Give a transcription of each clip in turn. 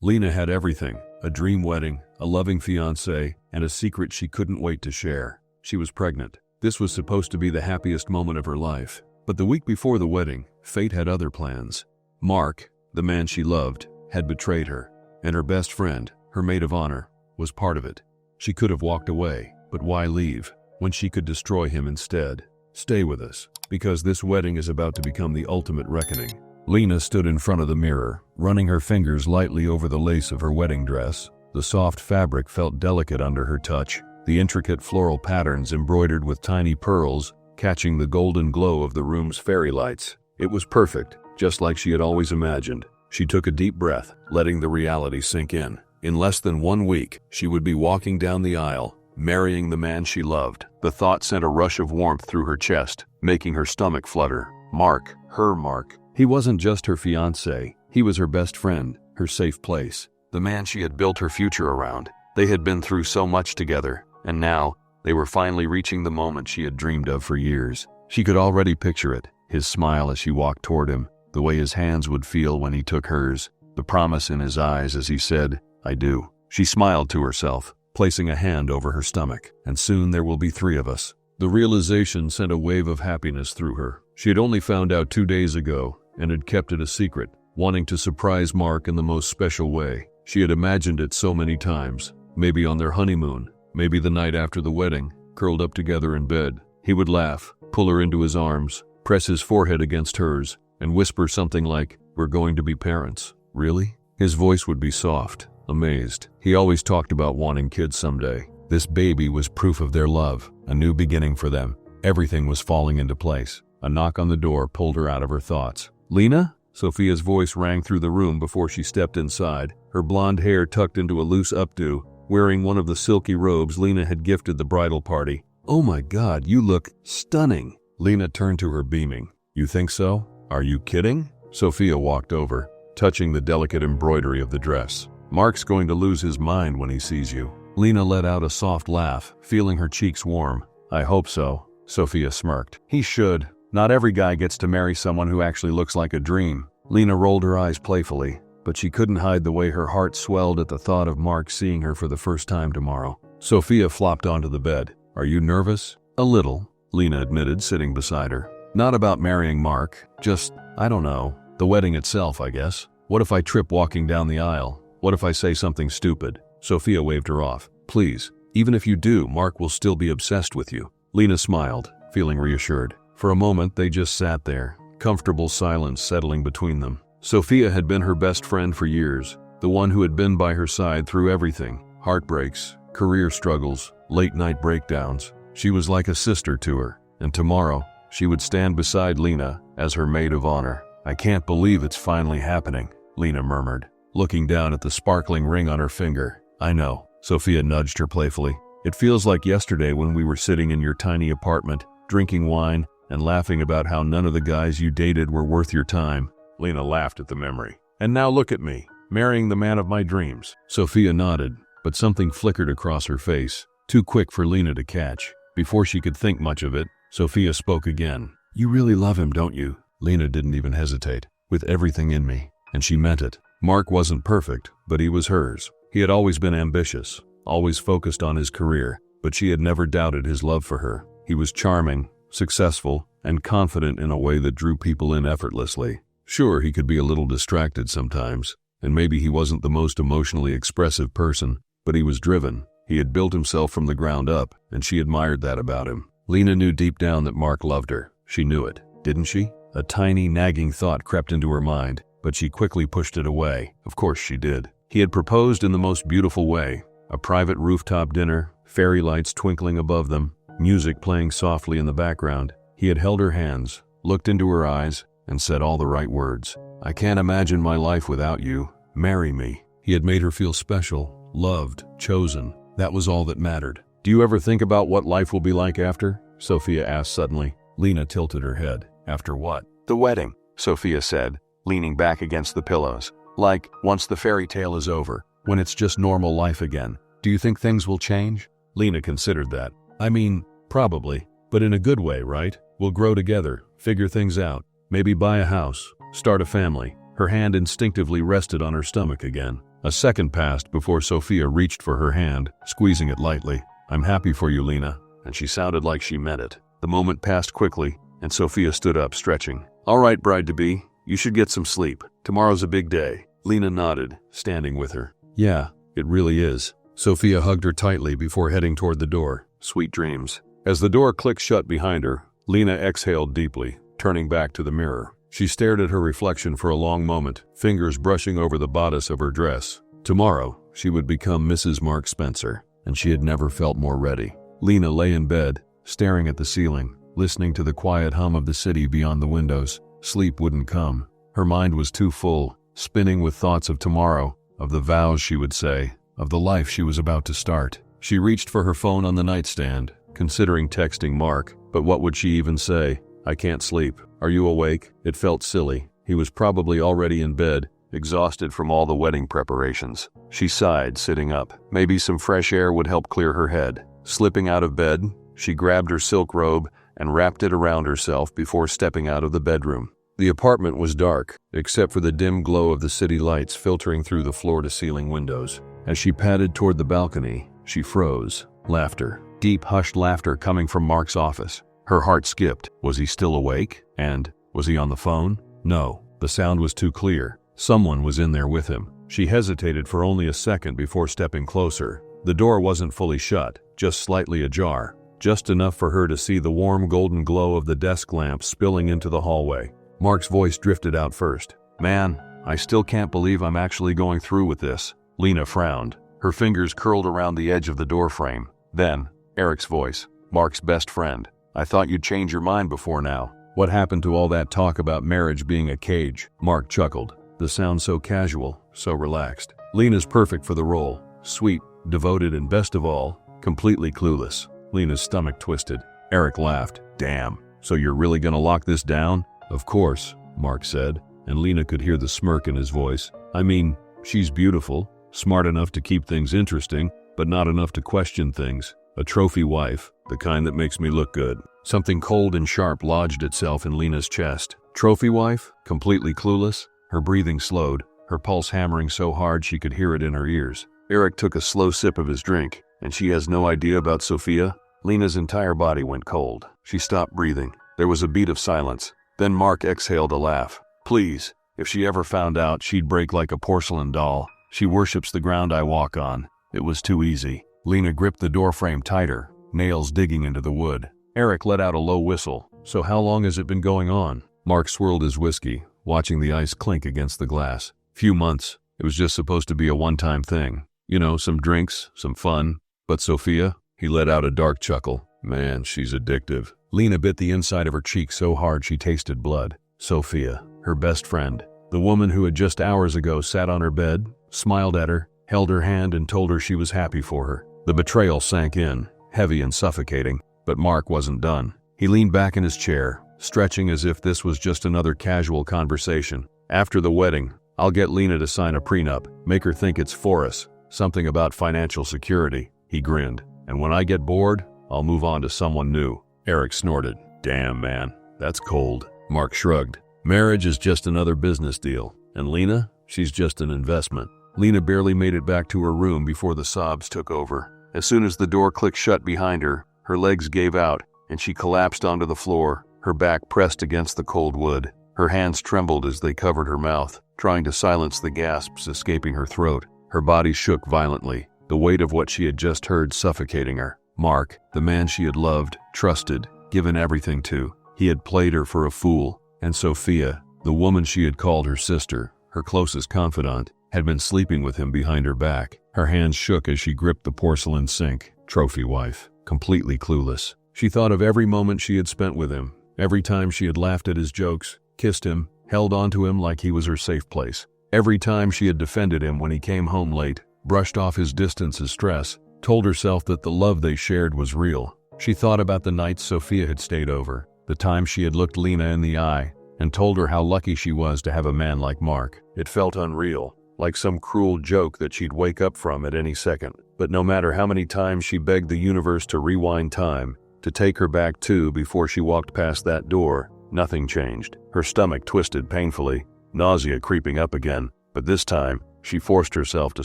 Lena had everything: a dream wedding, a loving fiancé, and a secret she couldn't wait to share. She was pregnant. This was supposed to be the happiest moment of her life. But the week before the wedding, fate had other plans. Mark, the man she loved, had betrayed her, and her best friend, her maid of honor, was part of it. She could have walked away, but why leave when she could destroy him instead? Stay with us, because this wedding is about to become the ultimate reckoning. Lena stood in front of the mirror, running her fingers lightly over the lace of her wedding dress. The soft fabric felt delicate under her touch, the intricate floral patterns embroidered with tiny pearls catching the golden glow of the room's fairy lights. It was perfect, just like she had always imagined. She took a deep breath, letting the reality sink in. In less than 1 week, she would be walking down the aisle, marrying the man she loved. The thought sent a rush of warmth through her chest, making her stomach flutter. Mark, her Mark. He wasn't just her fiancé, he was her best friend, her safe place, the man she had built her future around. They had been through so much together, and now, they were finally reaching the moment she had dreamed of for years. She could already picture it, his smile as she walked toward him, the way his hands would feel when he took hers, the promise in his eyes as he said, "I do." She smiled to herself, placing a hand over her stomach. And soon there will be 3 of us. The realization sent a wave of happiness through her. She had only found out 2 days ago, and had kept it a secret, wanting to surprise Mark in the most special way. She had imagined it so many times, maybe on their honeymoon, maybe the night after the wedding, curled up together in bed. He would laugh, pull her into his arms, press his forehead against hers, and whisper something like, "We're going to be parents." Really? His voice would be soft, amazed. He always talked about wanting kids someday. This baby was proof of their love, a new beginning for them. Everything was falling into place. A knock on the door pulled her out of her thoughts. "Lena?" Sophia's voice rang through the room before she stepped inside, her blonde hair tucked into a loose updo, wearing one of the silky robes Lena had gifted the bridal party. "Oh my God, you look stunning." Lena turned to her beaming. "You think so? Are you kidding?" Sophia walked over, touching the delicate embroidery of the dress. "Mark's going to lose his mind when he sees you." Lena let out a soft laugh, feeling her cheeks warm. "I hope so," Sophia smirked. "He should. Not every guy gets to marry someone who actually looks like a dream." Lena rolled her eyes playfully, but she couldn't hide the way her heart swelled at the thought of Mark seeing her for the first time tomorrow. Sophia flopped onto the bed. "Are you nervous?" "A little," Lena admitted, sitting beside her. "Not about marrying Mark, just, I don't know, the wedding itself, I guess. What if I trip walking down the aisle? What if I say something stupid?" Sophia waved her off. "Please, even if you do, Mark will still be obsessed with you." Lena smiled, feeling reassured. For a moment they just sat there, comfortable silence settling between them. Sophia had been her best friend for years, the one who had been by her side through everything: heartbreaks, career struggles, late-night breakdowns. She was like a sister to her, and tomorrow, she would stand beside Lena as her maid of honor. "I can't believe it's finally happening," Lena murmured, looking down at the sparkling ring on her finger. "I know," Sophia nudged her playfully. "It feels like yesterday when we were sitting in your tiny apartment, drinking wine, and laughing about how none of the guys you dated were worth your time." Lena laughed at the memory. "And now look at me, marrying the man of my dreams." Sophia nodded, but something flickered across her face, too quick for Lena to catch. Before she could think much of it, Sophia spoke again. "You really love him, don't you?" Lena didn't even hesitate. "With everything in me." And she meant it. Mark wasn't perfect, but he was hers. He had always been ambitious, always focused on his career, but she had never doubted his love for her. He was charming, successful, and confident in a way that drew people in effortlessly. Sure, he could be a little distracted sometimes, and maybe he wasn't the most emotionally expressive person, but he was driven. He had built himself from the ground up, and she admired that about him. Lena knew deep down that Mark loved her. She knew it, didn't she? A tiny, nagging thought crept into her mind, but she quickly pushed it away. Of course she did. He had proposed in the most beautiful way. A private rooftop dinner, fairy lights twinkling above them, music playing softly in the background. He had held her hands, looked into her eyes, and said all the right words. "I can't imagine my life without you. Marry me." He had made her feel special, loved, chosen. That was all that mattered. "Do you ever think about what life will be like after?" Sophia asked suddenly. Lena tilted her head. "After what?" "The wedding," Sophia said, leaning back against the pillows. "Like, once the fairy tale is over, when it's just normal life again. Do you think things will change?" Lena considered that. "I mean, probably, but in a good way, right? We'll grow together, figure things out, maybe buy a house, start a family." Her hand instinctively rested on her stomach again. A second passed before Sophia reached for her hand, squeezing it lightly. "I'm happy for you, Lena," and she sounded like she meant it. The moment passed quickly, and Sophia stood up, stretching. "All right, bride-to-be, you should get some sleep. Tomorrow's a big day." Lena nodded, standing with her. "Yeah, it really is." Sophia hugged her tightly before heading toward the door. Sweet dreams. As the door clicked shut behind her, Lena exhaled deeply, turning back to the mirror. She stared at her reflection for a long moment, fingers brushing over the bodice of her dress. Tomorrow, she would become Mrs. Mark Spencer, and she had never felt more ready. Lena lay in bed, staring at the ceiling, listening to the quiet hum of the city beyond the windows. Sleep wouldn't come. Her mind was too full, spinning with thoughts of tomorrow, of the vows she would say, of the life she was about to start. She reached for her phone on the nightstand, considering texting Mark, but what would she even say? "I can't sleep. Are you awake?" It felt silly. He was probably already in bed, exhausted from all the wedding preparations. She sighed, sitting up. Maybe some fresh air would help clear her head. Slipping out of bed, she grabbed her silk robe and wrapped it around herself before stepping out of the bedroom. The apartment was dark, except for the dim glow of the city lights filtering through the floor-to-ceiling windows. As she padded toward the balcony, she froze. Laughter. Deep, hushed laughter coming from Mark's office. Her heart skipped. Was he still awake? And was he on the phone? No, the sound was too clear. Someone was in there with him. She hesitated for only a second before stepping closer. The door wasn't fully shut, just slightly ajar, just enough for her to see the warm golden glow of the desk lamp spilling into the hallway. Mark's voice drifted out first. "Man, I still can't believe I'm actually going through with this." Lena frowned. Her fingers curled around the edge of the doorframe. Then, Eric's voice. "Mark's best friend. I thought you'd change your mind before now. What happened to all that talk about marriage being a cage?" Mark chuckled. The sound so casual, so relaxed. Lena's perfect for the role. Sweet, devoted, and best of all, completely clueless. Lena's stomach twisted. Eric laughed. "Damn, so you're really gonna lock this down?" "Of course," Mark said, and Lena could hear the smirk in his voice. "I mean, she's beautiful, smart enough to keep things interesting, but not enough to question things. A trophy wife, the kind that makes me look good." Something cold and sharp lodged itself in Lena's chest. Trophy wife? Completely clueless? Her breathing slowed, her pulse hammering so hard she could hear it in her ears. Eric took a slow sip of his drink, and she has no idea about Sophia? Lena's entire body went cold. She stopped breathing. There was a beat of silence. Then Mark exhaled a laugh. "Please, if she ever found out, she'd break like a porcelain doll. She worships the ground I walk on. It was too easy." Lena gripped the doorframe tighter, nails digging into the wood. Eric let out a low whistle. "So how long has it been going on?" Mark swirled his whiskey, watching the ice clink against the glass. "Few months. It was just supposed to be a one-time thing. You know, some drinks, some fun. But Sophia?" He let out a dark chuckle. "Man, she's addictive." Lena bit the inside of her cheek so hard she tasted blood. Sophia, her best friend. The woman who had just hours ago sat on her bed, smiled at her, held her hand and told her she was happy for her. The betrayal sank in, heavy and suffocating, but Mark wasn't done. He leaned back in his chair, stretching as if this was just another casual conversation. "After the wedding, I'll get Lena to sign a prenup, make her think it's for us, something about financial security." He grinned. "And when I get bored, I'll move on to someone new." Eric snorted. "Damn, man, that's cold." Mark shrugged. "Marriage is just another business deal, and Lena, she's just an investment." Lena barely made it back to her room before the sobs took over. As soon as the door clicked shut behind her, her legs gave out, and she collapsed onto the floor, her back pressed against the cold wood. Her hands trembled as they covered her mouth, trying to silence the gasps escaping her throat. Her body shook violently, the weight of what she had just heard suffocating her. Mark, the man she had loved, trusted, given everything to, he had played her for a fool. And Sophia, the woman she had called her sister, her closest confidant, had been sleeping with him behind her back. Her hands shook as she gripped the porcelain sink. Trophy wife, completely clueless. She thought of every moment she had spent with him, every time she had laughed at his jokes, kissed him, held onto him like he was her safe place. Every time she had defended him when he came home late, brushed off his distance as stress, told herself that the love they shared was real. She thought about the nights Sophia had stayed over, the time she had looked Lena in the eye, and told her how lucky she was to have a man like Mark. It felt unreal, like some cruel joke that she'd wake up from at any second. But no matter how many times she begged the universe to rewind time, to take her back too before she walked past that door, nothing changed. Her stomach twisted painfully. nausea creeping up again, but this time, she forced herself to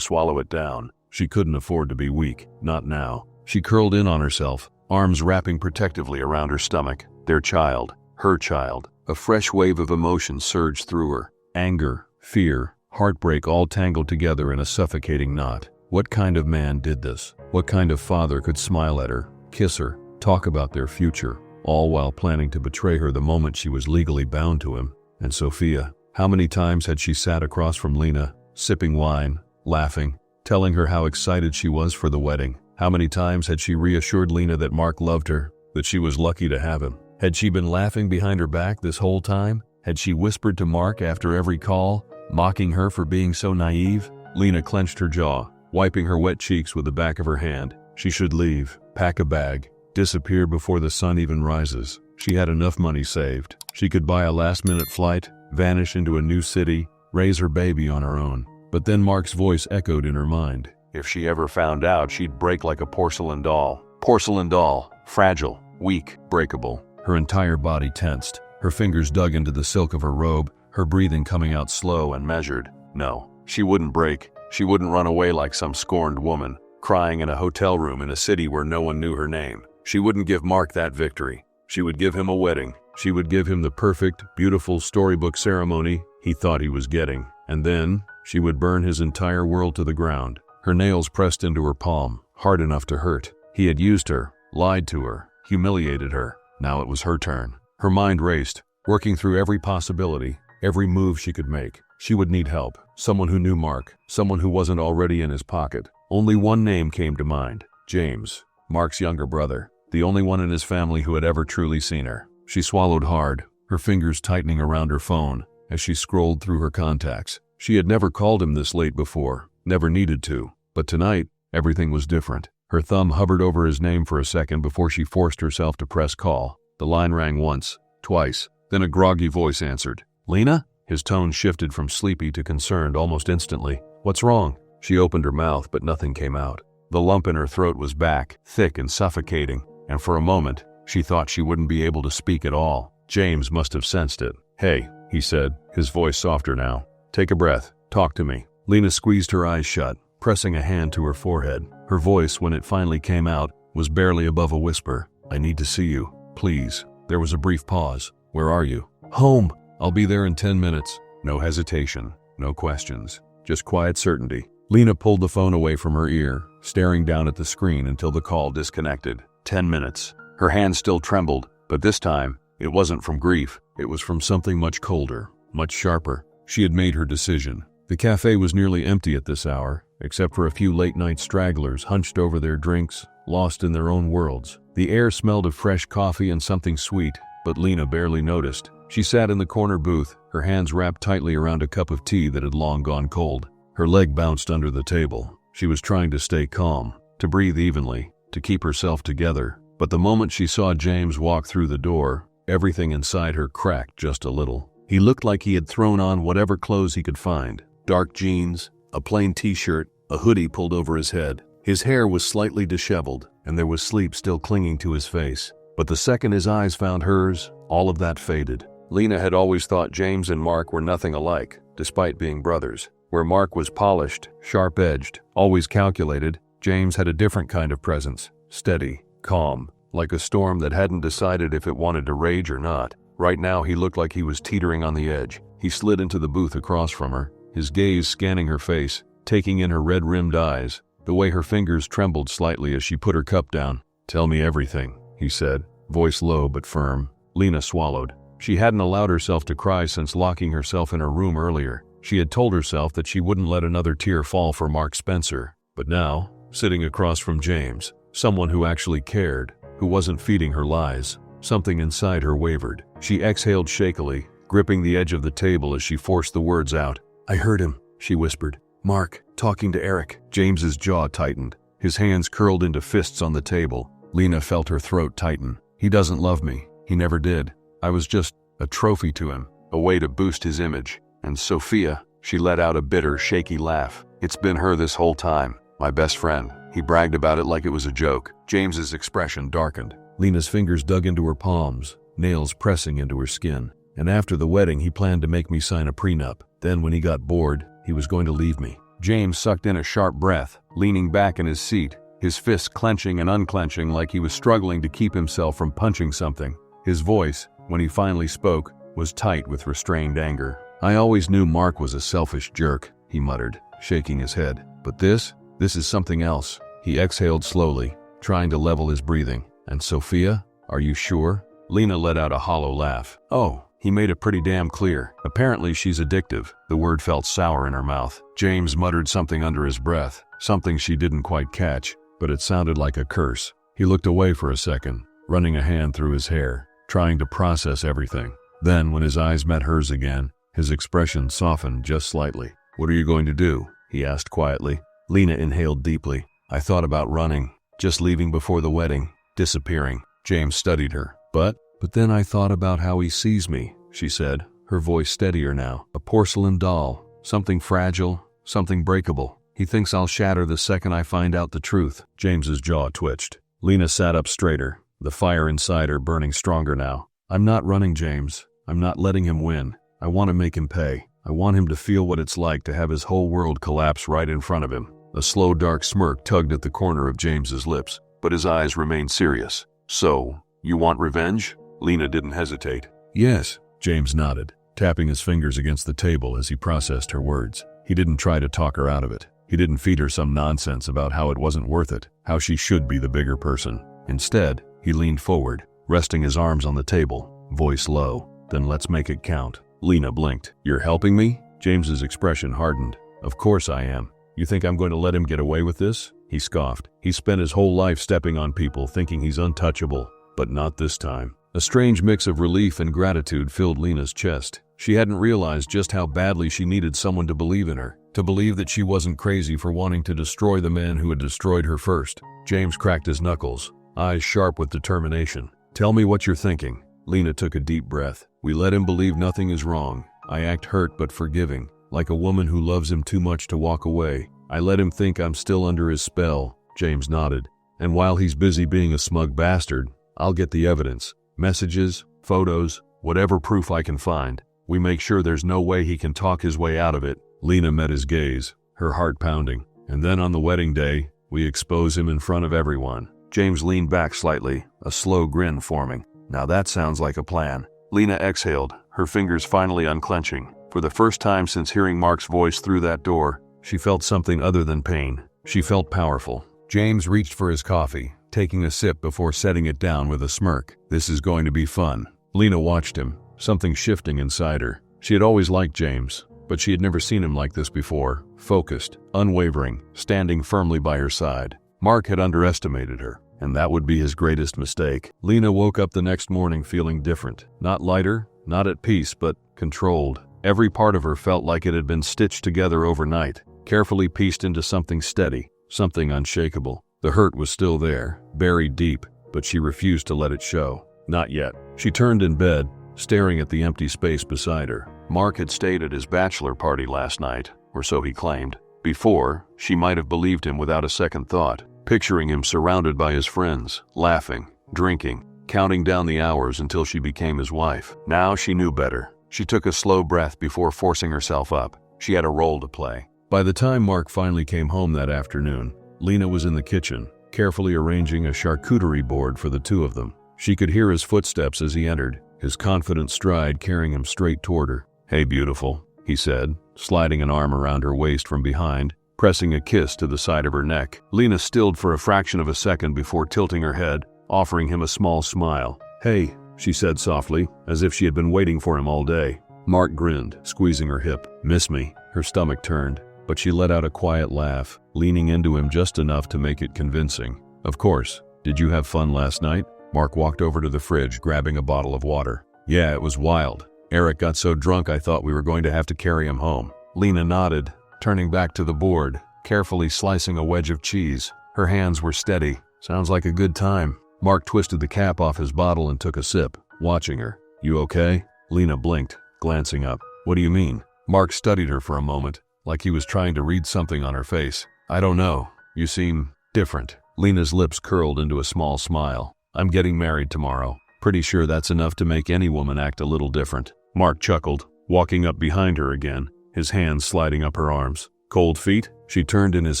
swallow it down. She couldn't afford to be weak, not now. She curled in on herself, arms wrapping protectively around her stomach. Their child, her child. A fresh wave of emotion surged through her. Anger, fear, heartbreak all tangled together in a suffocating knot. What kind of man did this? What kind of father could smile at her, kiss her, talk about their future, all while planning to betray her the moment she was legally bound to him? And Sophia, how many times had she sat across from Lena, sipping wine, laughing, telling her how excited she was for the wedding? How many times had she reassured Lena that Mark loved her, that she was lucky to have him? Had she been laughing behind her back this whole time? Had she whispered to Mark after every call, mocking her for being so naive? Lena clenched her jaw, wiping her wet cheeks with the back of her hand. She should leave, pack a bag, disappear before the sun even rises. She had enough money saved. She could buy a last-minute flight, vanish into a new city, raise her baby on her own. But then Mark's voice echoed in her mind. If she ever found out, she'd break like a porcelain doll. Porcelain doll, fragile, weak, breakable. Her entire body tensed. Her fingers dug into the silk of her robe, her breathing coming out slow and measured. No, she wouldn't break. She wouldn't run away like some scorned woman, crying in a hotel room in a city where no one knew her name. She wouldn't give Mark that victory. She would give him a wedding. She would give him the perfect, beautiful storybook ceremony he thought he was getting. And then, she would burn his entire world to the ground. Her nails pressed into her palm, hard enough to hurt. He had used her, lied to her, humiliated her. Now it was her turn. Her mind raced, working through every possibility, every move she could make. She would need help. Someone who knew Mark, someone who wasn't already in his pocket. Only one name came to mind. James, Mark's younger brother, the only one in his family who had ever truly seen her. She swallowed hard, her fingers tightening around her phone as she scrolled through her contacts. She had never called him this late before, never needed to. But tonight, everything was different. Her thumb hovered over his name for a second before she forced herself to press call. The line rang once, twice, then a groggy voice answered. Lena? His tone shifted from sleepy to concerned almost instantly. What's wrong? She opened her mouth, but nothing came out. The lump in her throat was back, thick and suffocating, and for a moment, she thought she wouldn't be able to speak at all. James must have sensed it. Hey, he said, his voice softer now. Take a breath. Talk to me. Lena squeezed her eyes shut, pressing a hand to her forehead. Her voice, when it finally came out, was barely above a whisper. I need to see you, please. There was a brief pause. Where are you? Home. I'll be there in 10 minutes. No hesitation, no questions, just quiet certainty. Lena pulled the phone away from her ear, staring down at the screen until the call disconnected. 10 minutes. Her hand still trembled, but this time, it wasn't from grief. It was from something much colder, much sharper. She had made her decision. The cafe was nearly empty at this hour, except for a few late-night stragglers hunched over their drinks, lost in their own worlds. The air smelled of fresh coffee and something sweet, but Lena barely noticed. She sat in the corner booth, her hands wrapped tightly around a cup of tea that had long gone cold. Her leg bounced under the table. She was trying to stay calm, to breathe evenly, to keep herself together. But the moment she saw James walk through the door, everything inside her cracked just a little. He looked like he had thrown on whatever clothes he could find. Dark jeans, a plain t-shirt, a hoodie pulled over his head. His hair was slightly disheveled, and there was sleep still clinging to his face. But the second his eyes found hers, all of that faded. Lena had always thought James and Mark were nothing alike, despite being brothers. Where Mark was polished, sharp-edged, always calculated, James had a different kind of presence. Steady, calm, like a storm that hadn't decided if it wanted to rage or not. Right now he looked like he was teetering on the edge. He slid into the booth across from her, his gaze scanning her face, taking in her red-rimmed eyes, the way her fingers trembled slightly as she put her cup down. Tell me everything, he said, voice low but firm. Lena swallowed. She hadn't allowed herself to cry since locking herself in her room earlier. She had told herself that she wouldn't let another tear fall for Mark Spencer. But now, sitting across from James, someone who actually cared, who wasn't feeding her lies, something inside her wavered. She exhaled shakily, gripping the edge of the table as she forced the words out. I heard him, she whispered. Mark, talking to Eric. James's jaw tightened. His hands curled into fists on the table. Lena felt her throat tighten. He doesn't love me. He never did. I was just a trophy to him, a way to boost his image. And Sophia, she let out a bitter, shaky laugh. It's been her this whole time, my best friend. He bragged about it like it was a joke. James's expression darkened. Lena's fingers dug into her palms, nails pressing into her skin. and after the wedding he planned to make me sign a prenup. Then when he got bored, he was going to leave me." James sucked in a sharp breath, leaning back in his seat, his fists clenching and unclenching like he was struggling to keep himself from punching something. His voice, when he finally spoke, was tight with restrained anger. "I always knew Mark was a selfish jerk," he muttered, shaking his head. "But this is something else." He exhaled slowly, trying to level his breathing. "And Sophia? Are you sure?" Lena let out a hollow laugh. "Oh, he made it pretty damn clear. Apparently she's addictive." The word felt sour in her mouth. James muttered something under his breath, something she didn't quite catch, but it sounded like a curse. He looked away for a second, running a hand through his hair, trying to process everything. Then, when his eyes met hers again, his expression softened just slightly. "What are you going to do?" he asked quietly. Lena inhaled deeply. "I thought about running, just leaving before the wedding, disappearing." James studied her. But then I thought about how he sees me," she said, her voice steadier now. "A porcelain doll, something fragile, something breakable. He thinks I'll shatter the second I find out the truth." James's jaw twitched. Lena sat up straighter, the fire inside her burning stronger now. "I'm not running, James. I'm not letting him win. I want to make him pay. I want him to feel what it's like to have his whole world collapse right in front of him." A slow dark smirk tugged at the corner of James's lips, but his eyes remained serious. "So, you want revenge?" Lena didn't hesitate. "Yes," James nodded, tapping his fingers against the table as he processed her words. He didn't try to talk her out of it. He didn't feed her some nonsense about how it wasn't worth it, how she should be the bigger person. Instead, he leaned forward, resting his arms on the table, voice low. "Then let's make it count." Lena blinked. "You're helping me?" James's expression hardened. "Of course I am. You think I'm going to let him get away with this?" He scoffed. He spent his whole life stepping on people thinking he's untouchable, but not this time. A strange mix of relief and gratitude filled Lena's chest. She hadn't realized just how badly she needed someone to believe in her, to believe that she wasn't crazy for wanting to destroy the man who had destroyed her first. James cracked his knuckles, eyes sharp with determination. "Tell me what you're thinking." Lena took a deep breath. "We let him believe nothing is wrong. I act hurt but forgiving, like a woman who loves him too much to walk away. I let him think I'm still under his spell." James nodded. "And while he's busy being a smug bastard, I'll get the evidence. Messages, photos, whatever proof I can find. We make sure there's no way he can talk his way out of it." Lena met his gaze, her heart pounding. "And then on the wedding day, we expose him in front of everyone." James leaned back slightly, a slow grin forming. "Now that sounds like a plan." Lena exhaled, her fingers finally unclenching. For the first time since hearing Mark's voice through that door, she felt something other than pain. She felt powerful. James reached for his coffee, taking a sip before setting it down with a smirk. "This is going to be fun." Lena watched him, something shifting inside her. She had always liked James, but she had never seen him like this before. Focused, unwavering, standing firmly by her side. Mark had underestimated her, and that would be his greatest mistake. Lena woke up the next morning feeling different. Not lighter, not at peace, but controlled. Every part of her felt like it had been stitched together overnight, carefully pieced into something steady, something unshakable. The hurt was still there, buried deep, but she refused to let it show. Not yet. She turned in bed, staring at the empty space beside her. Mark had stayed at his bachelor party last night, or so he claimed. Before, she might have believed him without a second thought, picturing him surrounded by his friends, laughing, drinking, counting down the hours until she became his wife. Now she knew better. She took a slow breath before forcing herself up. She had a role to play. By the time Mark finally came home that afternoon, Lena was in the kitchen, carefully arranging a charcuterie board for the two of them. She could hear his footsteps as he entered, his confident stride carrying him straight toward her. "Hey, beautiful," he said, sliding an arm around her waist from behind, pressing a kiss to the side of her neck. Lena stilled for a fraction of a second before tilting her head, offering him a small smile. "Hey," she said softly, as if she had been waiting for him all day. Mark grinned, squeezing her hip. "Miss me?" Her stomach turned, but she let out a quiet laugh, leaning into him just enough to make it convincing. "Of course. Did you have fun last night?" Mark walked over to the fridge, grabbing a bottle of water. "Yeah, it was wild. Eric got so drunk I thought we were going to have to carry him home." Lena nodded, turning back to the board, carefully slicing a wedge of cheese. Her hands were steady. "Sounds like a good time." Mark twisted the cap off his bottle and took a sip, watching her. "You okay?" Lena blinked, glancing up. "What do you mean?" Mark studied her for a moment, like he was trying to read something on her face. "I don't know. You seem different." Lena's lips curled into a small smile. "I'm getting married tomorrow. Pretty sure that's enough to make any woman act a little different." Mark chuckled, walking up behind her again, his hands sliding up her arms. Cold feet? She turned in his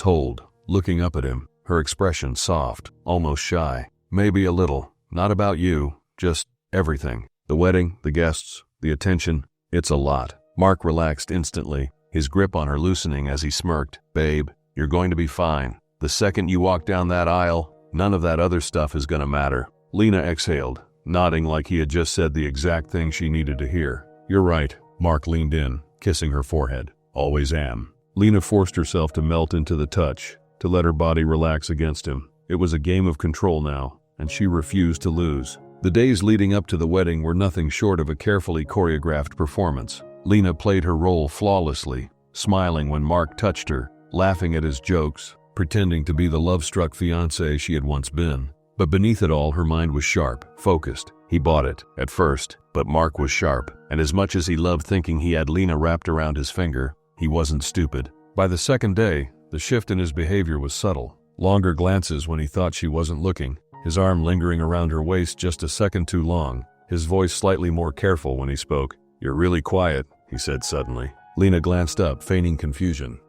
hold, looking up at him, her expression soft, almost shy. Maybe a little. Not about you, just everything. The wedding, the guests, the attention. It's a lot. Mark relaxed instantly, his grip on her loosening as he smirked. Babe, you're going to be fine. The second you walk down that aisle, none of that other stuff is gonna matter. Lena exhaled, nodding like he had just said the exact thing she needed to hear. You're right. Mark leaned in, kissing her forehead. Always am. Lena forced herself to melt into the touch, to let her body relax against him. It was a game of control now, and she refused to lose. The days leading up to the wedding were nothing short of a carefully choreographed performance. Lena played her role flawlessly, smiling when Mark touched her, laughing at his jokes, pretending to be the love-struck fiancé she had once been. But beneath it all, her mind was sharp, focused. He bought it, at first, but Mark was sharp, and as much as he loved thinking he had Lena wrapped around his finger, he wasn't stupid. By the second day, the shift in his behavior was subtle. Longer glances when he thought she wasn't looking, his arm lingering around her waist just a second too long, his voice slightly more careful when he spoke. You're really quiet, he said suddenly. Lena glanced up, feigning confusion.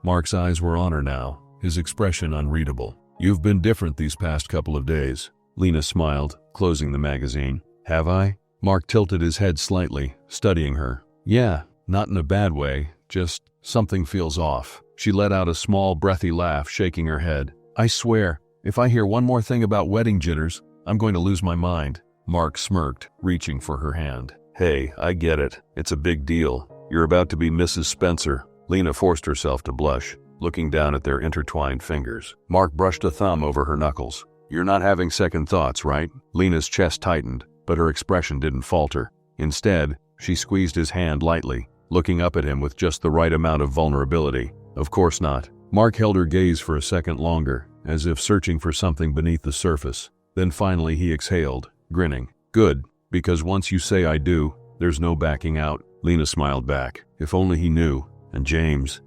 Mark's eyes were on her now, his expression unreadable. You've been different these past couple of days. Lena smiled, closing the magazine. Have I? Mark tilted his head slightly, studying her. Yeah, not in a bad way, just something feels off. She let out a small, breathy laugh, shaking her head. I swear, if I hear one more thing about wedding jitters, I'm going to lose my mind. Mark smirked, reaching for her hand. Hey, I get it. It's a big deal. You're about to be Mrs. Spencer. Lena forced herself to blush, looking down at their intertwined fingers. Mark brushed a thumb over her knuckles. You're not having second thoughts, right? Lena's chest tightened, but her expression didn't falter. Instead, she squeezed his hand lightly, looking up at him with just the right amount of vulnerability. Of course not. Mark held her gaze for a second longer, as if searching for something beneath the surface. Then finally he exhaled, grinning. Good, because once you say I do, there's no backing out. Lena smiled back. If only he knew. And James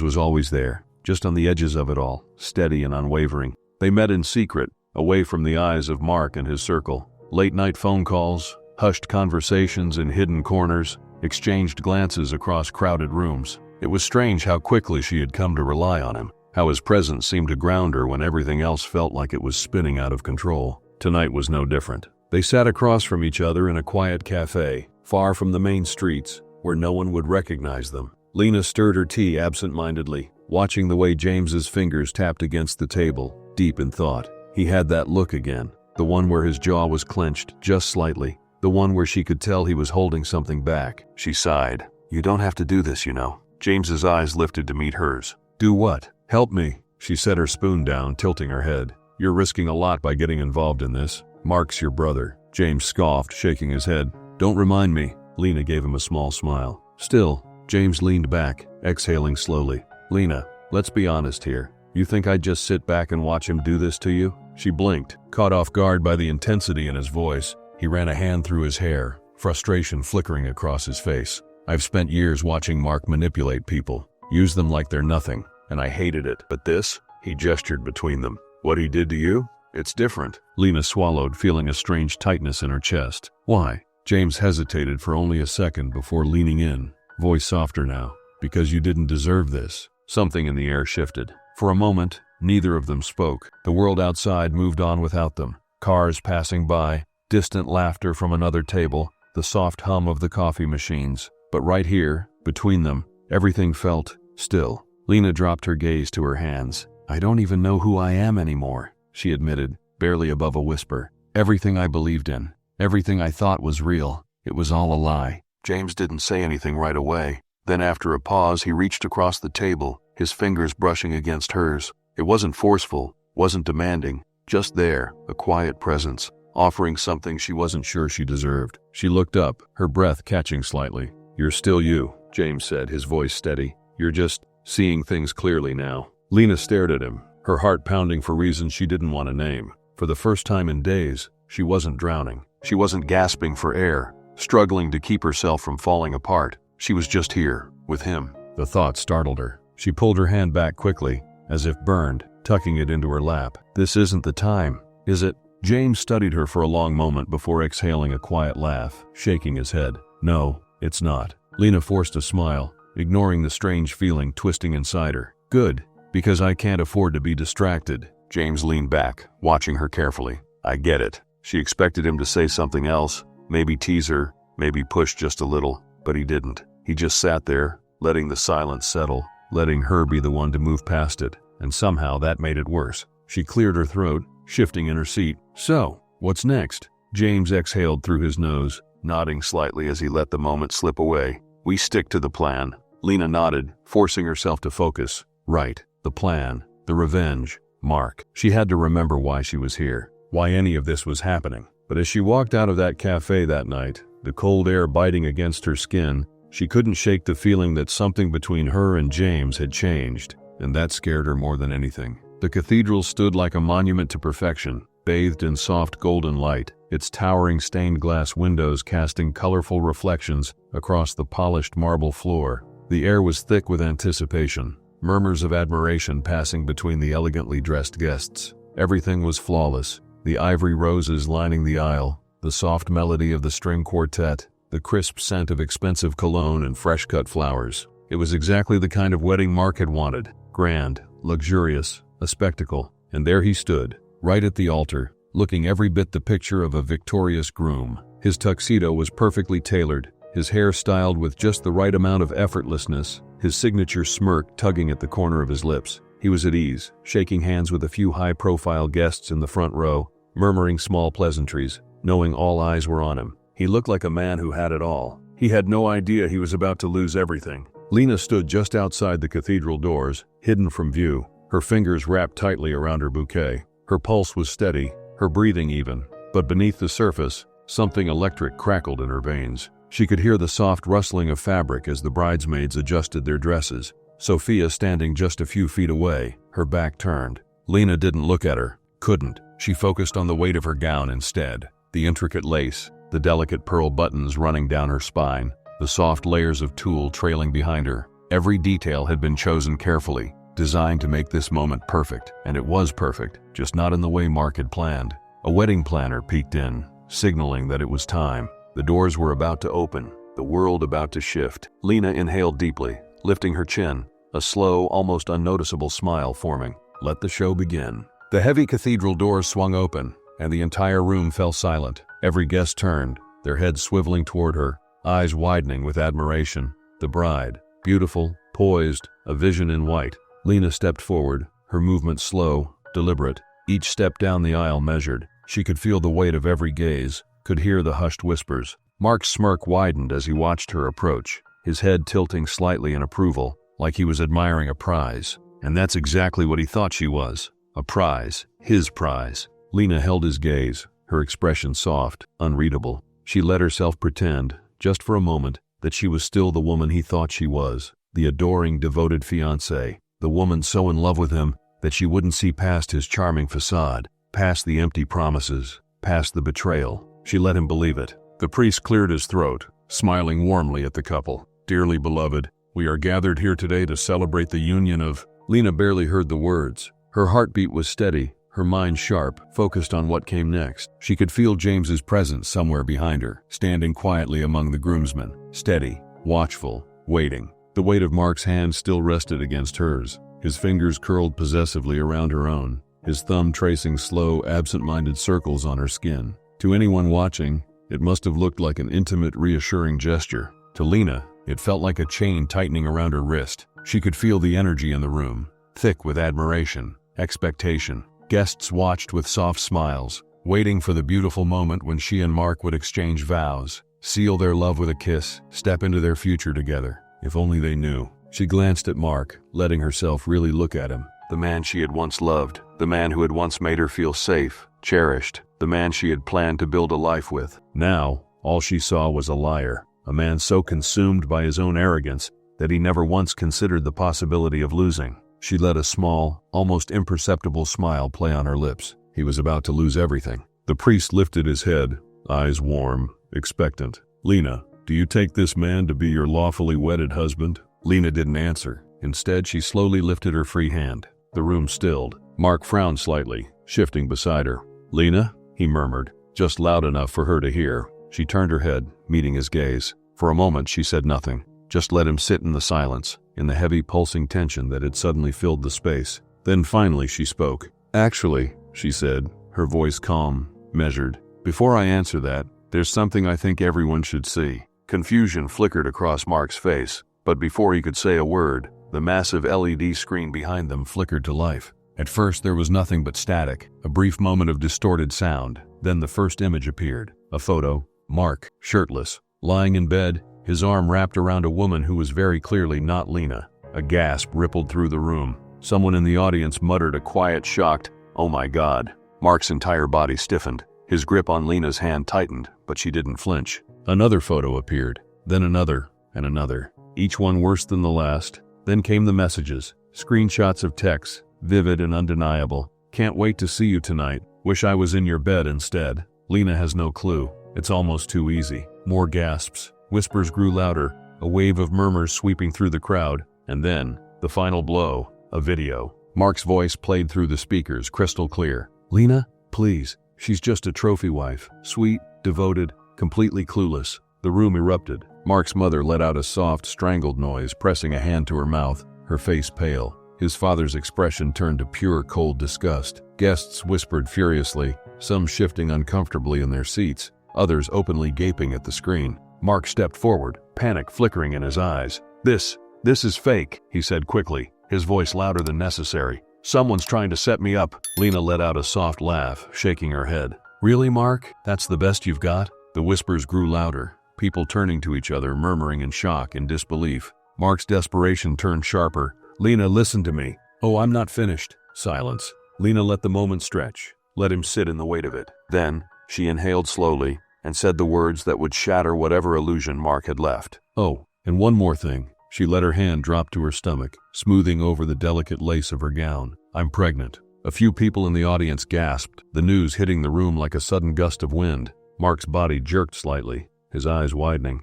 was always there, just on the edges of it all, steady and unwavering. They met in secret, away from the eyes of Mark and his circle. Late-night phone calls, hushed conversations in hidden corners, exchanged glances across crowded rooms. It was strange how quickly she had come to rely on him, how his presence seemed to ground her when everything else felt like it was spinning out of control. Tonight was no different. They sat across from each other in a quiet cafe, far from the main streets, where no one would recognize them. Lena stirred her tea absent-mindedly, watching the way James's fingers tapped against the table, deep in thought. He had that look again, the one where his jaw was clenched just slightly, the one where she could tell he was holding something back. She sighed. You don't have to do this, you know. James's eyes lifted to meet hers. Do what? Help me. She set her spoon down, tilting her head. You're risking a lot by getting involved in this. Mark's your brother. James scoffed, shaking his head. Don't remind me. Lena gave him a small smile. Still, James leaned back, exhaling slowly. Lena, let's be honest here. You think I'd just sit back and watch him do this to you? She blinked, caught off guard by the intensity in his voice. He ran a hand through his hair, frustration flickering across his face. I've spent years watching Mark manipulate people, use them like they're nothing, and I hated it. But this? He gestured between them. What he did to you? It's different. Lena swallowed, feeling a strange tightness in her chest. Why? James hesitated for only a second before leaning in, voice softer now. Because you didn't deserve this. Something in the air shifted. For a moment, neither of them spoke. The world outside moved on without them. Cars passing by, distant laughter from another table, the soft hum of the coffee machines. But right here, between them, everything felt still. Lena dropped her gaze to her hands. I don't even know who I am anymore, she admitted, barely above a whisper. Everything I believed in, everything I thought was real, it was all a lie. James didn't say anything right away. Then after a pause, he reached across the table, his fingers brushing against hers. It wasn't forceful, wasn't demanding, just there, a quiet presence, offering something she wasn't sure she deserved. She looked up, her breath catching slightly. You're still you, James said, his voice steady. You're just seeing things clearly now. Lena stared at him, her heart pounding for reasons she didn't want to name. For the first time in days, she wasn't drowning. She wasn't gasping for air, struggling to keep herself from falling apart. She was just here, with him. The thought startled her. She pulled her hand back quickly, as if burned, tucking it into her lap. This isn't the time, is it? James studied her for a long moment before exhaling a quiet laugh, shaking his head. No, it's not. Lena forced a smile, ignoring the strange feeling twisting inside her. Good, because I can't afford to be distracted. James leaned back, watching her carefully. I get it. She expected him to say something else, maybe tease her, maybe push just a little, but he didn't. He just sat there, letting the silence settle, letting her be the one to move past it, and somehow that made it worse. She cleared her throat, shifting in her seat. So, what's next? James exhaled through his nose, nodding slightly as he let the moment slip away. We stick to the plan. Lena nodded, forcing herself to focus. Right, the plan, the revenge, Mark. She had to remember why she was here, why any of this was happening. But as she walked out of that cafe that night, the cold air biting against her skin, she couldn't shake the feeling that something between her and James had changed, and that scared her more than anything. The cathedral stood like a monument to perfection, bathed in soft golden light, its towering stained glass windows casting colorful reflections across the polished marble floor. The air was thick with anticipation, murmurs of admiration passing between the elegantly dressed guests. Everything was flawless, the ivory roses lining the aisle, the soft melody of the string quartet, the crisp scent of expensive cologne and fresh-cut flowers. It was exactly the kind of wedding Mark had wanted. Grand, luxurious, a spectacle. And there he stood, right at the altar, looking every bit the picture of a victorious groom. His tuxedo was perfectly tailored, his hair styled with just the right amount of effortlessness, his signature smirk tugging at the corner of his lips. He was at ease, shaking hands with a few high-profile guests in the front row, murmuring small pleasantries, knowing all eyes were on him. He looked like a man who had it all. He had no idea he was about to lose everything. Lena stood just outside the cathedral doors, hidden from view, her fingers wrapped tightly around her bouquet. Her pulse was steady, her breathing even, but beneath the surface, something electric crackled in her veins. She could hear the soft rustling of fabric as the bridesmaids adjusted their dresses. Sophia standing just a few feet away, her back turned. Lena didn't look at her, couldn't. She focused on the weight of her gown instead. The intricate lace, the delicate pearl buttons running down her spine, the soft layers of tulle trailing behind her. Every detail had been chosen carefully, designed to make this moment perfect, and it was perfect, just not in the way Mark had planned. A wedding planner peeked in, signaling that it was time. The doors were about to open, the world about to shift. Lena inhaled deeply, lifting her chin, a slow, almost unnoticeable smile forming. Let the show begin. The heavy cathedral doors swung open, and the entire room fell silent. Every guest turned, their heads swiveling toward her, eyes widening with admiration. The bride, beautiful, poised, a vision in white. Lena stepped forward, her movement slow, deliberate, each step down the aisle measured. She could feel the weight of every gaze, could hear the hushed whispers. Mark's smirk widened as he watched her approach, his head tilting slightly in approval, like he was admiring a prize. And that's exactly what he thought she was. A prize, his prize. Lena held his gaze, her expression soft, unreadable. She let herself pretend, just for a moment, that she was still the woman he thought she was, the adoring, devoted fiancée, the woman so in love with him that she wouldn't see past his charming facade, past the empty promises, past the betrayal. She let him believe it. The priest cleared his throat, smiling warmly at the couple. Dearly beloved, we are gathered here today to celebrate the union of... Lena barely heard the words. Her heartbeat was steady, her mind sharp, focused on what came next. She could feel James's presence somewhere behind her, standing quietly among the groomsmen, steady, watchful, waiting. The weight of Mark's hand still rested against hers, his fingers curled possessively around her own, his thumb tracing slow, absent-minded circles on her skin. To anyone watching, it must have looked like an intimate, reassuring gesture. To Lena, it felt like a chain tightening around her wrist. She could feel the energy in the room, thick with admiration, expectation. Guests watched with soft smiles, waiting for the beautiful moment when she and Mark would exchange vows, seal their love with a kiss, step into their future together. If only they knew. She glanced at Mark, letting herself really look at him. The man she had once loved, the man who had once made her feel safe, cherished, the man she had planned to build a life with. Now, all she saw was a liar, a man so consumed by his own arrogance that he never once considered the possibility of losing. She let a small, almost imperceptible smile play on her lips. He was about to lose everything. The priest lifted his head, eyes warm, expectant. Lena, do you take this man to be your lawfully wedded husband? Lena didn't answer. Instead, she slowly lifted her free hand. The room stilled. Mark frowned slightly, shifting beside her. Lena, he murmured, just loud enough for her to hear. She turned her head, meeting his gaze. For a moment she said nothing, just let him sit in the silence, in the heavy pulsing tension that had suddenly filled the space. Then finally she spoke. "Actually," she said, her voice calm, measured, "before I answer that, there's something I think everyone should see." Confusion flickered across Mark's face, but before he could say a word, the massive LED screen behind them flickered to life. At first there was nothing but static, a brief moment of distorted sound. Then the first image appeared. A photo, Mark, shirtless, lying in bed, his arm wrapped around a woman who was very clearly not Lena. A gasp rippled through the room. Someone in the audience muttered a quiet, shocked, "Oh my God." Mark's entire body stiffened. His grip on Lena's hand tightened, but she didn't flinch. Another photo appeared, then another, and another, each one worse than the last. Then came the messages, screenshots of texts, vivid and undeniable. "Can't wait to see you tonight. Wish I was in your bed instead. Lena has no clue. It's almost too easy." More gasps. Whispers grew louder, a wave of murmurs sweeping through the crowd. And then, the final blow, a video. Mark's voice played through the speakers, crystal clear. "Lena, please. She's just a trophy wife. Sweet, devoted, completely clueless." The room erupted. Mark's mother let out a soft, strangled noise, pressing a hand to her mouth, her face pale. His father's expression turned to pure, cold disgust. Guests whispered furiously, some shifting uncomfortably in their seats, others openly gaping at the screen. Mark stepped forward, panic flickering in his eyes. This is fake," he said quickly, his voice louder than necessary. "Someone's trying to set me up." Lena let out a soft laugh, shaking her head. "Really, Mark? That's the best you've got?" The whispers grew louder, people turning to each other, murmuring in shock and disbelief. Mark's desperation turned sharper. "Lena, listen to me." "Oh, I'm not finished." Silence. Lena let the moment stretch, let him sit in the weight of it. Then, she inhaled slowly and said the words that would shatter whatever illusion Mark had left. "Oh, and one more thing." She let her hand drop to her stomach, smoothing over the delicate lace of her gown. "I'm pregnant." A few people in the audience gasped, the news hitting the room like a sudden gust of wind. Mark's body jerked slightly, his eyes widening.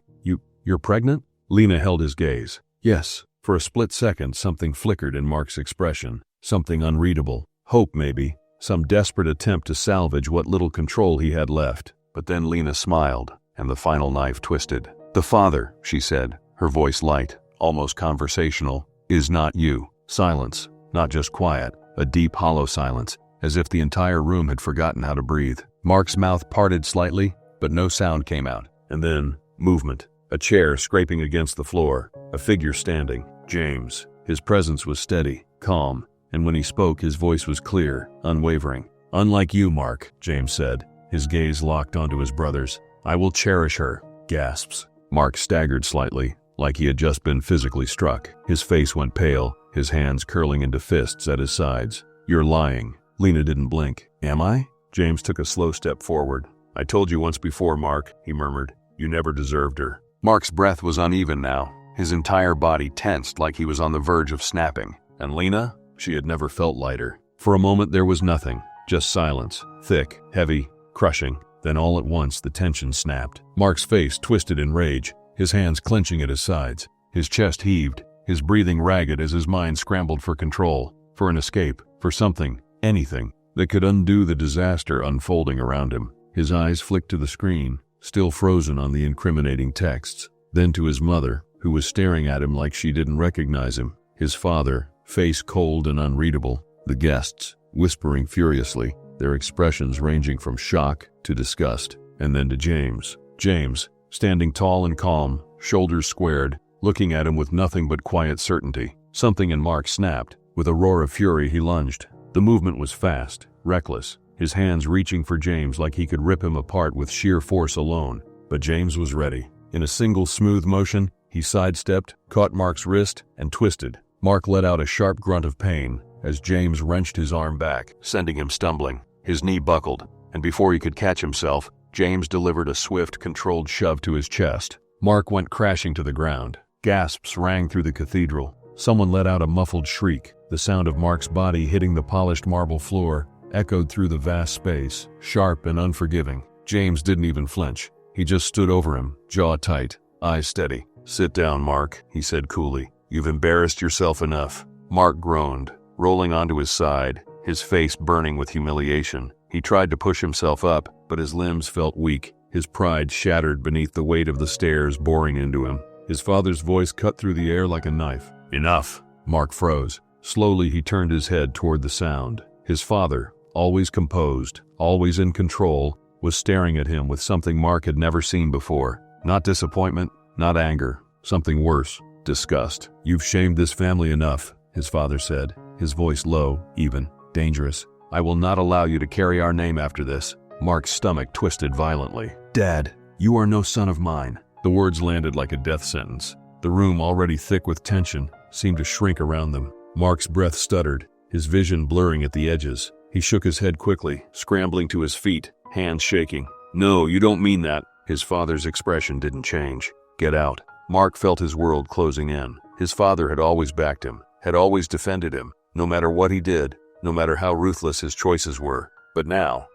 You're pregnant?" Lena held his gaze. "Yes." For a split second, something flickered in Mark's expression. Something unreadable. Hope, maybe. Some desperate attempt to salvage what little control he had left. But then Lena smiled, and the final knife twisted. "The father," she said, her voice light, almost conversational, "is not you." Silence. Not just quiet. A deep, hollow silence, as if the entire room had forgotten how to breathe. Mark's mouth parted slightly, but no sound came out. And then, movement. A chair scraping against the floor. A figure standing. James. His presence was steady, calm, and when he spoke, his voice was clear, unwavering. "Unlike you, Mark," James said, his gaze locked onto his brother's. "I will cherish her." Gasps. Mark staggered slightly, like he had just been physically struck. His face went pale, his hands curling into fists at his sides. "You're lying." Lena didn't blink. "Am I?" James took a slow step forward. "I told you once before, Mark," he murmured. "You never deserved her." Mark's breath was uneven now, his entire body tensed like he was on the verge of snapping. And Lena? She had never felt lighter. For a moment there was nothing, just silence, thick, heavy, crushing. Then all at once the tension snapped. Mark's face twisted in rage, his hands clenching at his sides. His chest heaved, his breathing ragged as his mind scrambled for control, for an escape, for something, anything, that could undo the disaster unfolding around him. His eyes flicked to the screen, still frozen on the incriminating texts, then to his mother, who was staring at him like she didn't recognize him, his father, face cold and unreadable, the guests, whispering furiously, their expressions ranging from shock to disgust, and then to James. James, standing tall and calm, shoulders squared, looking at him with nothing but quiet certainty. Something in Mark snapped. With a roar of fury he lunged. The movement was fast, reckless, his hands reaching for James like he could rip him apart with sheer force alone. But James was ready. In a single smooth motion, he sidestepped, caught Mark's wrist, and twisted. Mark let out a sharp grunt of pain as James wrenched his arm back, sending him stumbling. His knee buckled, and before he could catch himself, James delivered a swift, controlled shove to his chest. Mark went crashing to the ground. Gasps rang through the cathedral. Someone let out a muffled shriek. The sound of Mark's body hitting the polished marble floor echoed through the vast space, sharp and unforgiving. James didn't even flinch. He just stood over him, jaw tight, eyes steady. "Sit down, Mark," he said coolly. "You've embarrassed yourself enough." Mark groaned, rolling onto his side, his face burning with humiliation. He tried to push himself up, but his limbs felt weak. his pride shattered beneath the weight of the stairs boring into him. His father's voice cut through the air like a knife. "Enough!" Mark froze. Slowly he turned his head toward the sound. His father, always composed, always in control, was staring at him with something Mark had never seen before. Not disappointment, not anger, something worse, disgust. "You've shamed this family enough," his father said, his voice low, even, dangerous. "I will not allow you to carry our name after this." Mark's stomach twisted violently. "Dad, you are no son of mine." The words landed like a death sentence. The room, already thick with tension, seemed to shrink around them. Mark's breath stuttered, his vision blurring at the edges. He shook his head quickly, scrambling to his feet, hands shaking. "No, you don't mean that." His father's expression didn't change. "Get out." Mark felt his world closing in. His father had always backed him, had always defended him, no matter what he did, no matter how ruthless his choices were. But now,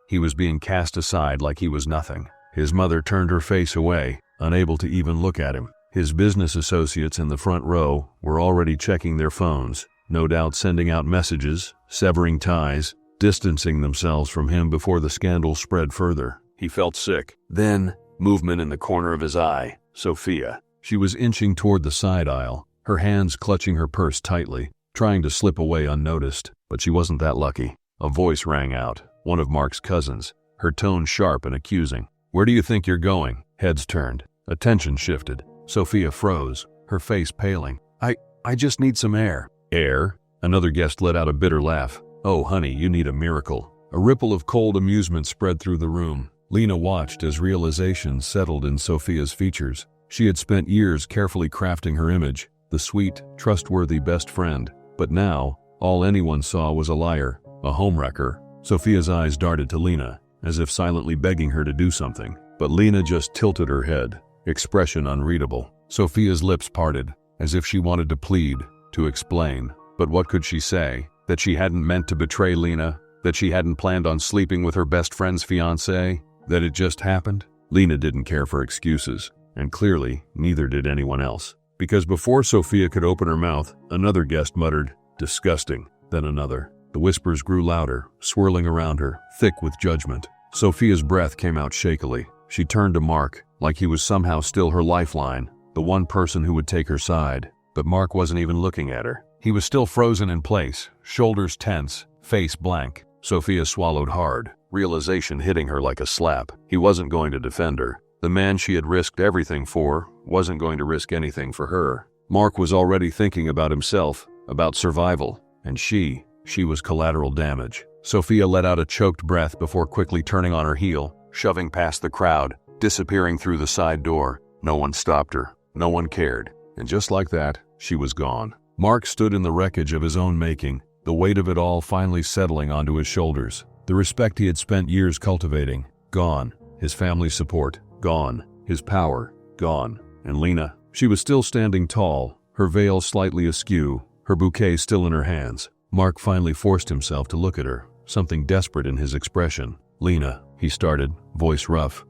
he was being cast aside like he was nothing. His mother turned her face away, unable to even look at him. His business associates in the front row were already checking their phones, no doubt sending out messages, severing ties, distancing themselves from him before the scandal spread further. He felt sick. Then, movement in the corner of his eye. Sophia. She was inching toward the side aisle, her hands clutching her purse tightly, trying to slip away unnoticed. But she wasn't that lucky. A voice rang out, one of Mark's cousins, her tone sharp and accusing. "Where do you think you're going?" Heads turned. Attention shifted. Sophia froze, her face paling. I just need some air." "Air?" Another guest let out a bitter laugh. "Oh, honey, you need a miracle." A ripple of cold amusement spread through the room. Lena watched as realization settled in Sophia's features. She had spent years carefully crafting her image, the sweet, trustworthy best friend. But now, all anyone saw was a liar, a homewrecker. Sophia's eyes darted to Lena, as if silently begging her to do something. But Lena just tilted her head, expression unreadable. Sophia's lips parted, as if she wanted to plead, to explain. But what could she say? That she hadn't meant to betray Lena? That she hadn't planned on sleeping with her best friend's fiancé? That it just happened? Lena didn't care for excuses, and clearly, neither did anyone else. Because before Sophia could open her mouth, another guest muttered, "Disgusting," then another. The whispers grew louder, swirling around her, thick with judgment. Sophia's breath came out shakily. She turned to Mark, like he was somehow still her lifeline, the one person who would take her side. But Mark wasn't even looking at her. He was still frozen in place, shoulders tense, face blank. Sophia swallowed hard, realization hitting her like a slap. He wasn't going to defend her. The man she had risked everything for wasn't going to risk anything for her. Mark was already thinking about himself, about survival, and she was collateral damage. Sophia let out a choked breath before quickly turning on her heel, shoving past the crowd, disappearing through the side door. No one stopped her. No one cared. And just like that, she was gone. Mark stood in the wreckage of his own making, the weight of it all finally settling onto his shoulders. The respect he had spent years cultivating, gone. His family's support, gone. His power, gone. And Lena, she was still standing tall, her veil slightly askew, her bouquet still in her hands. Mark finally forced himself to look at her, something desperate in his expression. "Lena," he started, voice rough.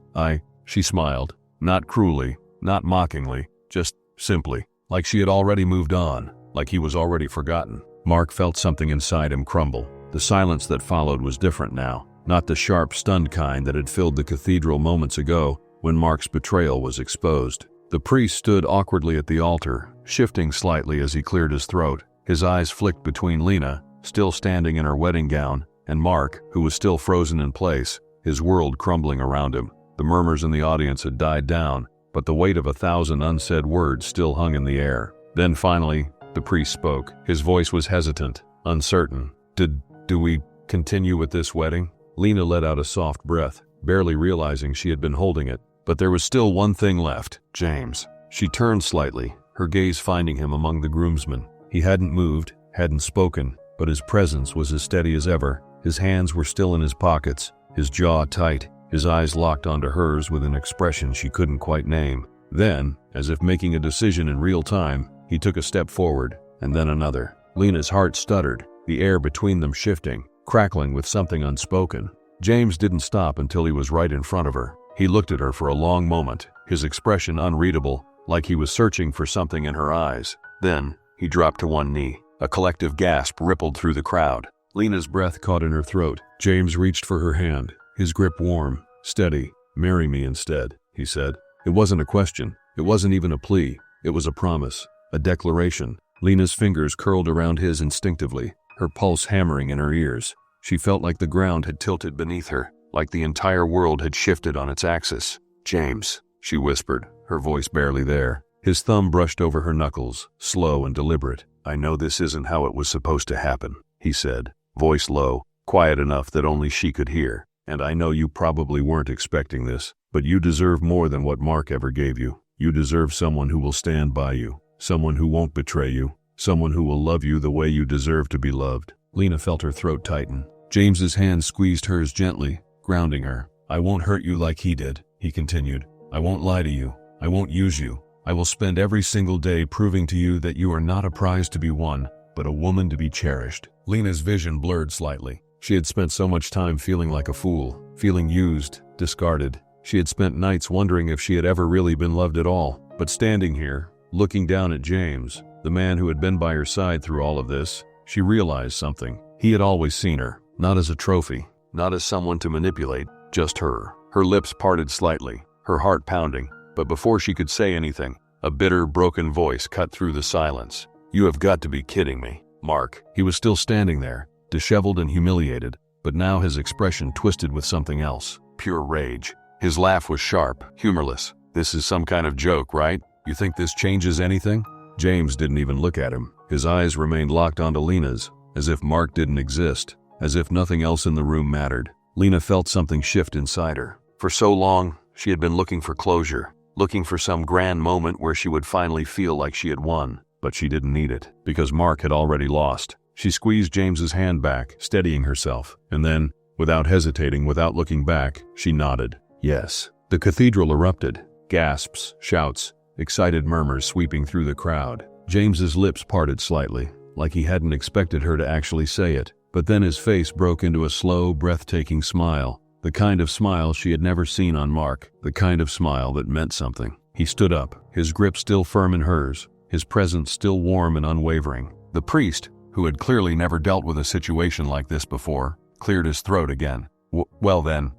She smiled. Not cruelly, not mockingly, just simply, like she had already moved on, like he was already forgotten. Mark felt something inside him crumble. The silence that followed was different now, not the sharp, stunned kind that had filled the cathedral moments ago when Mark's betrayal was exposed. The priest stood awkwardly at the altar, shifting slightly as he cleared his throat. His eyes flicked between Lena, still standing in her wedding gown, and Mark, who was still frozen in place, his world crumbling around him. The murmurs in the audience had died down, but the weight of 1,000 unsaid words still hung in the air. Then finally, the priest spoke. His voice was hesitant, uncertain. Do we continue with this wedding?" Lena let out a soft breath, barely realizing she had been holding it. But there was still one thing left. James. She turned slightly, her gaze finding him among the groomsmen. He hadn't moved, hadn't spoken, but his presence was as steady as ever. His hands were still in his pockets, his jaw tight, his eyes locked onto hers with an expression she couldn't quite name. Then, as if making a decision in real time, he took a step forward, and then another. Lena's heart stuttered, the air between them shifting, crackling with something unspoken. James didn't stop until he was right in front of her. He looked at her for a long moment, his expression unreadable, like he was searching for something in her eyes. Then, he dropped to one knee. A collective gasp rippled through the crowd. Lena's breath caught in her throat. James reached for her hand, his grip warm, steady. "Marry me instead," he said. It wasn't a question. It wasn't even a plea. It was a promise. A declaration. Lena's fingers curled around his instinctively, her pulse hammering in her ears. She felt like the ground had tilted beneath her, like the entire world had shifted on its axis. "James," she whispered, her voice barely there. His thumb brushed over her knuckles, slow and deliberate. "I know this isn't how it was supposed to happen," he said, voice low, quiet enough that only she could hear. "And I know you probably weren't expecting this, but you deserve more than what Mark ever gave you. You deserve someone who will stand by you, someone who won't betray you, someone who will love you the way you deserve to be loved." Lena felt her throat tighten. James's hand squeezed hers gently, grounding her. "I won't hurt you like he did," he continued. "I won't lie to you. I won't use you. I will spend every single day proving to you that you are not a prize to be won, but a woman to be cherished." Lena's vision blurred slightly. She had spent so much time feeling like a fool, feeling used, discarded. She had spent nights wondering if she had ever really been loved at all. But standing here, looking down at James, the man who had been by her side through all of this, she realized something. He had always seen her, not as a trophy, not as someone to manipulate, just her. Her lips parted slightly, her heart pounding. But before she could say anything, a bitter, broken voice cut through the silence. "You have got to be kidding me, Mark." He was still standing there, disheveled and humiliated, but now his expression twisted with something else, pure rage. His laugh was sharp, humorless. "This is some kind of joke, right? You think this changes anything?" James didn't even look at him. His eyes remained locked onto Lena's, as if Mark didn't exist, as if nothing else in the room mattered. Lena felt something shift inside her. For so long, she had been looking for closure, looking for some grand moment where she would finally feel like she had won. But she didn't need it, because Mark had already lost. She squeezed James's hand back, steadying herself, and then, without hesitating, without looking back, she nodded. Yes. The cathedral erupted. Gasps, shouts, excited murmurs sweeping through the crowd. James's lips parted slightly, like he hadn't expected her to actually say it. But then his face broke into a slow, breathtaking smile. The kind of smile she had never seen on Mark. The kind of smile that meant something. He stood up, his grip still firm in hers, his presence still warm and unwavering. The priest, who had clearly never dealt with a situation like this before, cleared his throat again. Well then,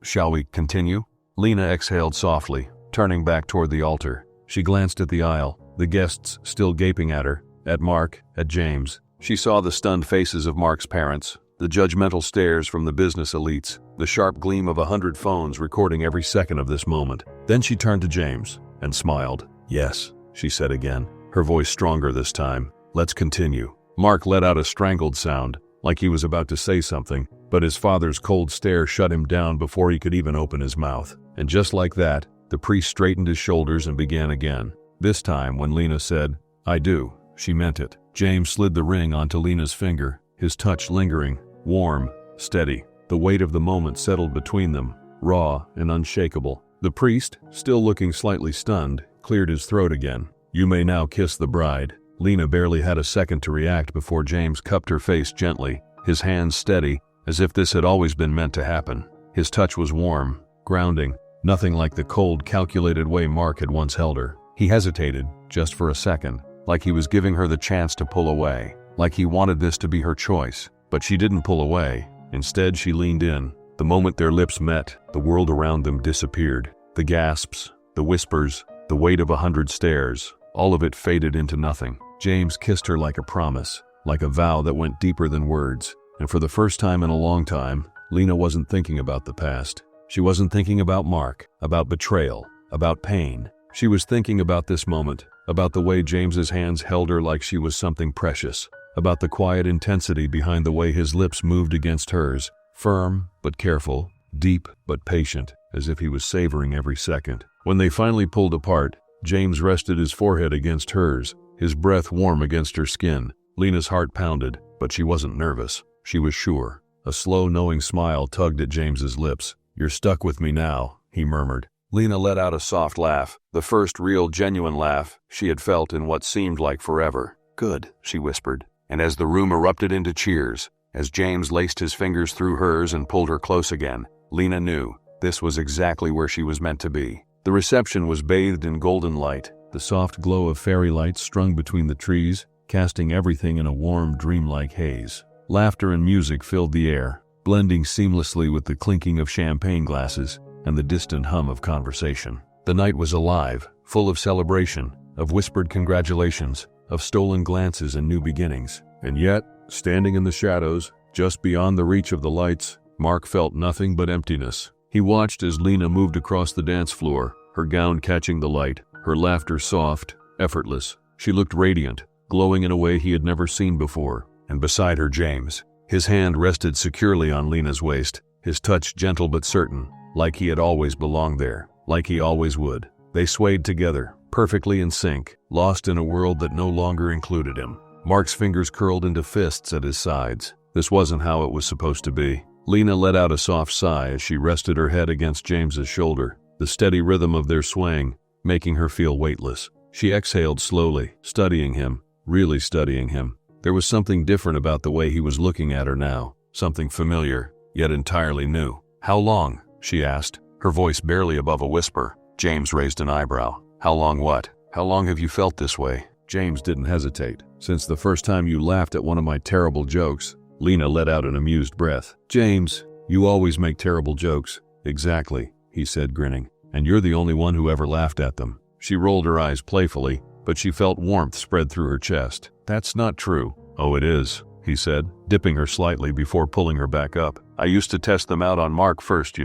shall we continue?" Lena exhaled softly, turning back toward the altar. She glanced at the aisle, the guests still gaping at her, at Mark, at James. She saw the stunned faces of Mark's parents, the judgmental stares from the business elites, the sharp gleam of 100 phones recording every second of this moment. Then she turned to James and smiled. "Yes," she said again, her voice stronger this time. "Let's continue." Mark let out a strangled sound, like he was about to say something, but his father's cold stare shut him down before he could even open his mouth. And just like that, the priest straightened his shoulders and began again. This time, when Lena said, "I do," she meant it. James slid the ring onto Lena's finger, his touch lingering, warm, steady. The weight of the moment settled between them, raw and unshakable. The priest, still looking slightly stunned, cleared his throat again. "You may now kiss the bride." Lena barely had a second to react before James cupped her face gently, his hands steady, as if this had always been meant to happen. His touch was warm, grounding, nothing like the cold, calculated way Mark had once held her. He hesitated, just for a second, like he was giving her the chance to pull away, like he wanted this to be her choice. But she didn't pull away. Instead, she leaned in. The moment their lips met, the world around them disappeared. The gasps, the whispers, the weight of 100 stares, all of it faded into nothing. James kissed her like a promise, like a vow that went deeper than words. And for the first time in a long time, Lena wasn't thinking about the past. She wasn't thinking about Mark, about betrayal, about pain. She was thinking about this moment, about the way James's hands held her like she was something precious, about the quiet intensity behind the way his lips moved against hers, firm but careful, deep but patient, as if he was savoring every second. When they finally pulled apart, James rested his forehead against hers, his breath warm against her skin. Lena's heart pounded, but she wasn't nervous. She was sure. A slow, knowing smile tugged at James's lips. "You're stuck with me now," he murmured. Lena let out a soft laugh, the first real, genuine laugh she had felt in what seemed like forever. "Good," she whispered. And as the room erupted into cheers, as James laced his fingers through hers and pulled her close again, Lena knew this was exactly where she was meant to be. The reception was bathed in golden light, the soft glow of fairy lights strung between the trees, casting everything in a warm, dreamlike haze. Laughter and music filled the air, blending seamlessly with the clinking of champagne glasses. and the distant hum of conversation. The night was alive, full of celebration, of whispered congratulations, of stolen glances and new beginnings. And yet, standing in the shadows, just beyond the reach of the lights, Mark felt nothing but emptiness. He watched as Lena moved across the dance floor, her gown catching the light, her laughter soft, effortless. She looked radiant, glowing in a way he had never seen before. And beside her, James. His hand rested securely on Lena's waist, his touch gentle but certain, like he had always belonged there, like he always would. They swayed together, perfectly in sync, lost in a world that no longer included him. Mark's fingers curled into fists at his sides. This wasn't how it was supposed to be. Lena let out a soft sigh as she rested her head against James's shoulder, the steady rhythm of their swaying making her feel weightless. She exhaled slowly, studying him, really studying him. There was something different about the way he was looking at her now, something familiar, yet entirely new. "How long?" she asked, her voice barely above a whisper. James raised an eyebrow. "How long what? How long have you felt this way?" James didn't hesitate. "Since the first time you laughed at one of my terrible jokes." Lena let out an amused breath. "James, you always make terrible jokes." "Exactly," he said, grinning. "And you're the only one who ever laughed at them." She rolled her eyes playfully, but she felt warmth spread through her chest. "That's not true." "Oh, it is," he said, dipping her slightly before pulling her back up. "I used to test them out on Mark first,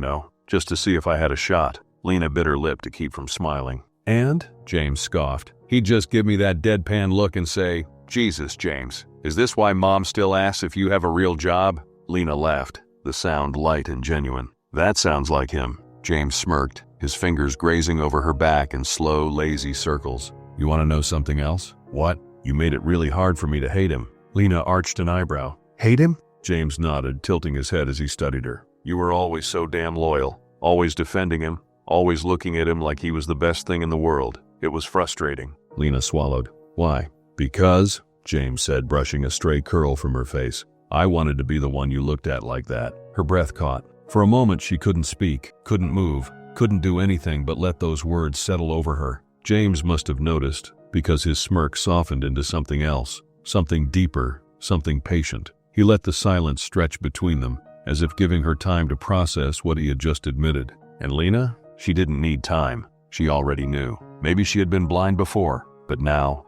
just to see if I had a shot." Lena bit her lip to keep from smiling. "And?" James scoffed. "He'd just give me that deadpan look and say, 'Jesus, James, is this why Mom still asks if you have a real job?'" Lena laughed, the sound light and genuine. "That sounds like him." James smirked, his fingers grazing over her back in slow, lazy circles. "You want to know something else?" "What?" "You made it really hard for me to hate him." Lena arched an eyebrow. "Hate him?" James nodded, tilting his head as he studied her. "You were always so damn loyal, always defending him, always looking at him like he was the best thing in the world. It was frustrating." Lena swallowed. "Why?" "Because," James said, brushing a stray curl from her face, "I wanted to be the one you looked at like that." Her breath caught. For a moment she couldn't speak, couldn't move, couldn't do anything but let those words settle over her. James must have noticed, because his smirk softened into something else, something deeper, something patient. He let the silence stretch between them, as if giving her time to process what he had just admitted. And Lena? She didn't need time. She already knew. Maybe she had been blind before, but now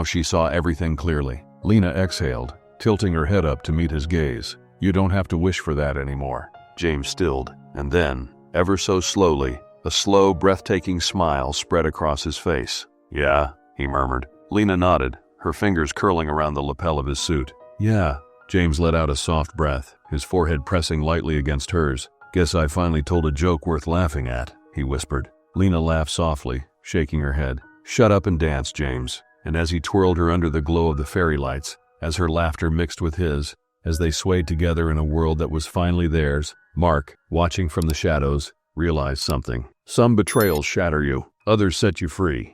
she saw everything clearly. Lena exhaled, tilting her head up to meet his gaze. "You don't have to wish for that anymore." James stilled, and then, ever so slowly, a slow, breathtaking smile spread across his face. "Yeah," he murmured. Lena nodded, her fingers curling around the lapel of his suit. "Yeah." James let out a soft breath, his forehead pressing lightly against hers. "Guess I finally told a joke worth laughing at," he whispered. Lena laughed softly, shaking her head. "Shut up and dance, James." And as he twirled her under the glow of the fairy lights, as her laughter mixed with his, as they swayed together in a world that was finally theirs, Mark, watching from the shadows, realized something. Some betrayals shatter you, others set you free.